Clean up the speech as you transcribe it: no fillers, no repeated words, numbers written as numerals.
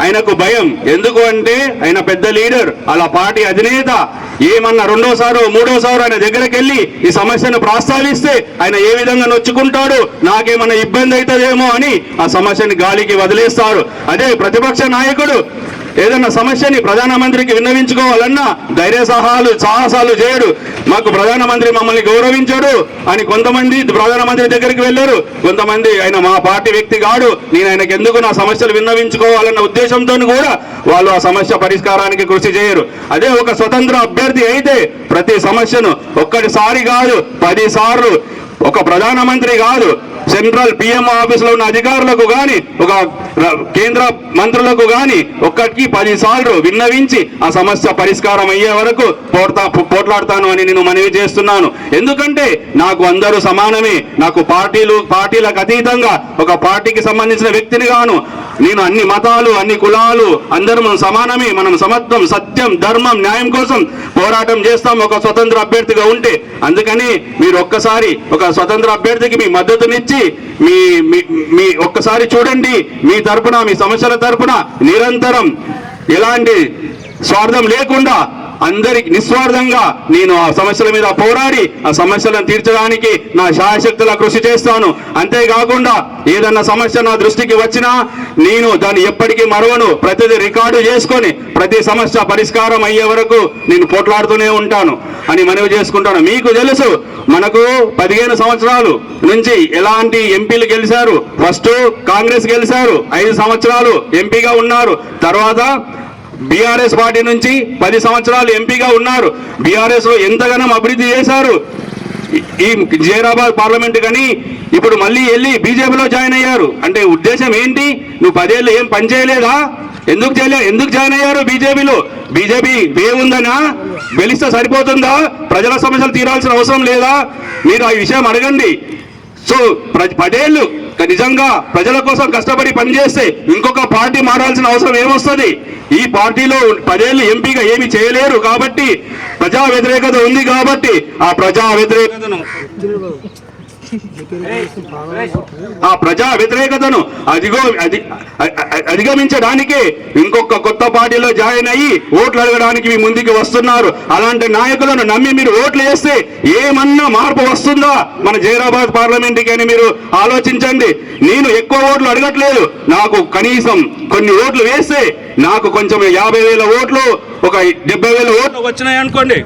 ఆయనకు భయం. ఎందుకు అంటే ఆయన పెద్ద లీడర్, అలా పార్టీ అధినేత. ఏమన్నా రెండోసారో మూడోసారో ఆయన దగ్గరికి వెళ్ళి ఈ సమస్యను ప్రస్తావిస్తే ఆయన ఏ విధంగా నొచ్చుకుంటాడు, నాకేమన్నా ఇబ్బంది అవుతుందేమో అని ఆ సమస్యని గాలికి వదిలేస్తారు. అదే ప్రతిపక్ష నాయకుడు ఏదన్నా సమస్యని ప్రధానమంత్రికి విన్నవించుకోవాలన్నా ధైర్య సాహసాలు చేయడు. మాకు ప్రధానమంత్రి మమ్మల్ని గౌరవించాడు అని కొంతమంది ప్రధానమంత్రి దగ్గరికి వెళ్ళారు. కొంతమంది ఆయన మా పార్టీ వ్యక్తి కాడు, నేను ఆయనకు ఎందుకు నా సమస్యలు విన్నవించుకోవాలన్న ఉద్దేశంతో కూడా వాళ్ళు ఆ సమస్య పరిష్కారానికి కృషి చేయరు. అదే ఒక స్వతంత్ర అభ్యర్థి అయితే ప్రతి సమస్యను ఒక్కటిసారి కాదు 10 సార్లు, ఒక ప్రధానమంత్రి కాదు సెంట్రల్ పిఎం ఆఫీసులో ఉన్న అధికారులకు కానీ ఒక కేంద్ర మంత్రులకు కానీ ఒక్కటికి 10 సార్లు విన్నవించి ఆ సమస్య పరిష్కారం అయ్యే వరకు పోట్లాడతాను అని నేను మనవి చేస్తున్నాను. ఎందుకంటే నాకు అందరూ సమానమే. నాకు పార్టీలకు అతీతంగా ఒక పార్టీకి సంబంధించిన వ్యక్తిని గాను నేను అన్ని మతాలు అన్ని కులాలు అందరూ మనం సమానమే. మనం సమత్వం సత్యం ధర్మం న్యాయం కోసం పోరాటం చేస్తాం ఒక స్వతంత్ర అభ్యర్థిగా ఉంటే. అందుకని మీరు ఒక్కసారి ఒక స్వతంత్ర అభ్యర్థికి మీ మద్దతునిచ్చి మీ ఒక్కసారి చూడండి. మీ తరపున మీ సమస్యల తరపున నిరంతరం ఎలాంటి స్వార్థం లేకుండా అందరికి నిస్వార్థంగా నేను ఆ సమస్యల మీద పోరాడి ఆ సమస్యలను తీర్చడానికి నా శాయశక్తుల కృషి చేస్తాను. అంతేకాకుండా ఏదన్నా సమస్య నా దృష్టికి వచ్చినా నేను దాన్ని ఎప్పటికీ మరవను. ప్రతిదీ రికార్డు చేసుకొని ప్రతి సమస్య పరిష్కారం అయ్యే వరకు నేను పోట్లాడుతూనే ఉంటాను అని మనవి చేసుకుంటాను. మీకు తెలుసు మనకు 15 సంవత్సరాలు నుంచి ఎలాంటి ఎంపీలు గెలిచారు. ఫస్ట్ కాంగ్రెస్ గెలిచారు, 5 సంవత్సరాలు ఎంపీగా ఉన్నారు. తర్వాత బీఆర్ఎస్ పార్టీ నుంచి 10 సంవత్సరాలు ఎంపీగా ఉన్నారు. బీఆర్ఎస్ లో ఎంతగానో అభివృద్ధి చేశారు ఈ జైరాబాద్ పార్లమెంట్. కానీ ఇప్పుడు మళ్ళీ వెళ్ళి బీజేపీలో జాయిన్ అయ్యారు. అంటే ఉద్దేశం ఏంటి? నువ్వు 10 ఏళ్ళు ఏం పని చేయలేదా? ఎందుకు జాయిన్ అయ్యారు బీజేపీలో? బీజేపీ వేవుందనా? గెలిస్తే సరిపోతుందా? ప్రజల సమస్యలు తీరాల్సిన అవసరం లేదా? మీరు ఆ విషయం అడగండి. సో 10 ఏళ్ళు నిజంగా ప్రజల కోసం కష్టపడి పనిచేస్తే ఇంకొక పార్టీ మారాల్సిన అవసరం ఏమొస్తుంది? ఈ పార్టీలో 10 ఏళ్ళు ఎంపీగా ఏమి చేయలేరు కాబట్టి ప్రజా వ్యతిరేకత ఉంది కాబట్టి ఆ ప్రజా వ్యతిరేకతను అధిగమించడానికే ఇంకొక కొత్త పార్టీలో జాయిన్ అయ్యి ఓట్లు అడగడానికి మీ ముందుకు వస్తున్నారు. అలాంటి నాయకులను నమ్మి మీరు ఓట్లు వేస్తే ఏమన్నా మార్పు వస్తుందా మన జైరాబాద్ పార్లమెంట్కి అని మీరు ఆలోచించండి. నేను ఎక్కువ ఓట్లు అడగట్లేదు. నాకు కనీసం కొన్ని ఓట్లు వేస్తే నాకు కొంచెం 50,000 ఓట్లు ఒక 70,000 ఓట్లు వచ్చినాయి అనుకోండి.